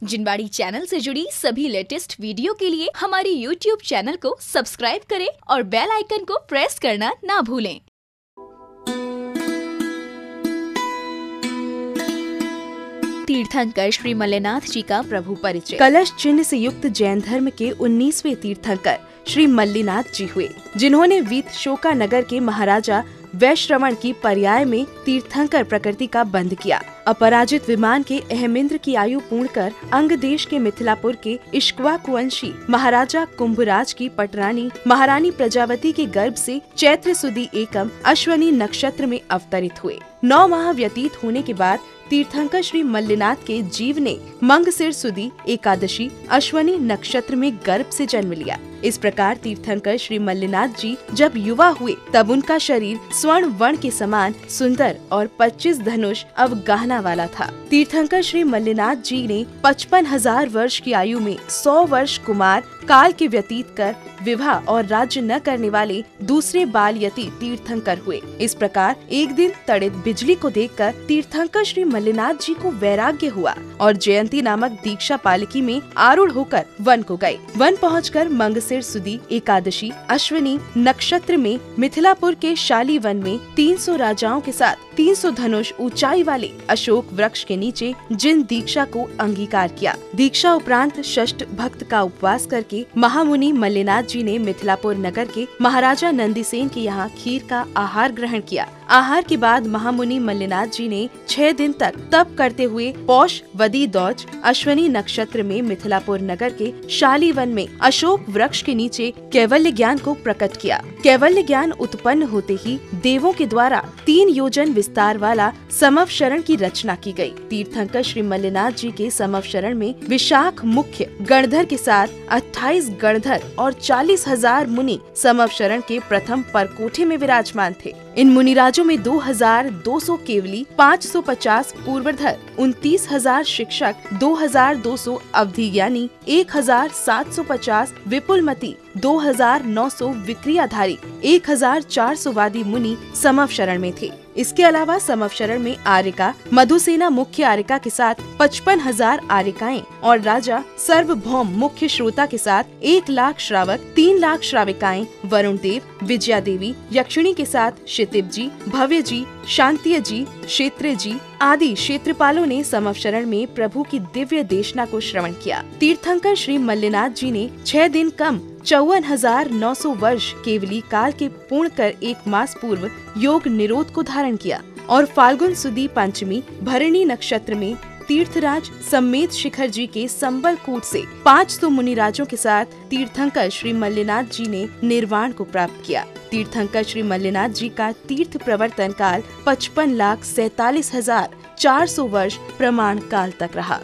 जिनबाड़ी channel से जुड़ी सभी लेटेस्ट वीडियो के लिए हमारे YouTube चैनल को सब्सक्राइब करें और बेल आइकन को प्रेस करना ना भूलें। तीर्थंकर श्री मल्लिनाथ जी का प्रभु परिचय। कलश चिन्ह से युक्त जैन धर्म के 19वें तीर्थंकर श्री मल्लिनाथ जी हुए, जिन्होंने वीत शोका नगर के महाराजा वैश्रवण की पर्याय में तीर्थंकर प्रकृति का बंध किया। अपराजित विमान के अहमेंद्र की आयु पूर्ण कर अंग देश के मिथिलापुर के इक्ष्वाकुवंशी महाराजा कुंभराज की पटरानी महारानी प्रजावती के गर्भ से चैत्र सुदी एकम अश्वनी नक्षत्र में अवतरित हुए। 9 माह व्यतीत होने के बाद तीर्थंकर श्री मल्लिनाथ के जीव ने मंगसिर सुदी एकादशी अश्वनी नक्षत्र में गर्भ से जन्म लिया। इस प्रकार तीर्थंकर श्री मल्लिनाथ जी जब युवा हुए तब उनका शरीर स्वर्ण वर्ण के समान सुंदर और 25 धनुष अवगाहना वाला था। तीर्थंकर श्री मल्लिनाथ जी ने 55,000 वर्ष की आयु में 100 वर्ष कुमार काल के व्यतीत कर विवाह और राज्य न करने वाले दूसरे बाल यति तीर्थंकर हुए। इस प्रकार एक दिन तड़ित बिजली को देखकर तीर्थंकर श्री मल्लिनाथ जी को वैराग्य हुआ और जयंती नामक दीक्षा पालकी में आरूढ़ होकर वन को गए। वन पहुंचकर मंगसिर सुदी एकादशी अश्विनी नक्षत्र में मिथिलापुर के शाली वन में 300 राजाओं के साथ 300 धनुष ऊंचाई वाले अशोक वृक्ष के नीचे जिन दीक्षा को अंगीकार किया। दीक्षा उपरांत षष्ठ भक्त का उपवास करके महामुनि मल्लिनाथ जी ने मिथिलापुर नगर के महाराजा नंदीसेन के यहाँ खीर का आहार ग्रहण किया। आहार के बाद महामुनि मल्लिनाथ जी ने 6 दिन तक तप करते हुए पौष वदी दौज अश्वनी नक्षत्र में मिथिलापुर नगर के शाली वन में अशोक वृक्ष के नीचे कैवल्य ज्ञान को प्रकट किया। कैवल्य ज्ञान उत्पन्न होते ही देवों के द्वारा 3 योजन विस्तार वाला समवशरण की रचना की गई। तीर्थंकर श्री मल्लिनाथ जी के समवशरण में विशाख मुख्य गणधर के साथ 28 गणधर और 40,000 मुनि समवशरण के प्रथम परकोठे में विराजमान थे। इन मुनिराजों में 2,200 केवली, 550 पूर्वधर, 29,000 शिक्षक, 2,200 अवधि ज्ञानी, 1,750 विपुलमती, 2,900 विक्रियाधारी, 1,400 वादी मुनि समवशरण में थे। इसके अलावा समवशरण में आर्यका मधुसेना मुख्य आर्यका के साथ 55,000 आर्यकाएं और राजा सर्वभौम मुख्य श्रोता के साथ 1 लाख श्रावक, 3 लाख श्राविकाएं, वरुण देव, विजया देवी, यक्षिणी के साथ क्षितिज जी, भव्य जी, शांतिय जी, क्षेत्र जी आदि क्षेत्रपालों ने समवशरण में प्रभु की दिव्य देशना को श्रवण किया। तीर्थंकर श्री मल्लिनाथ जी ने 6 दिन कम 54,900 वर्ष केवली काल के पूर्ण कर 1 मास पूर्व योग निरोध को धारण किया और फाल्गुन सुदी पंचमी भरणी नक्षत्र में तीर्थराज सम्मेत शिखर जी के संबल कूट से 500 मुनिराजों के साथ तीर्थंकर श्री मल्लिनाथ जी ने निर्वाण को प्राप्त किया। तीर्थंकर श्री मल्लिनाथ जी का तीर्थ प्रवर्तन काल 55,47,400 वर्ष प्रमाण काल तक रहा।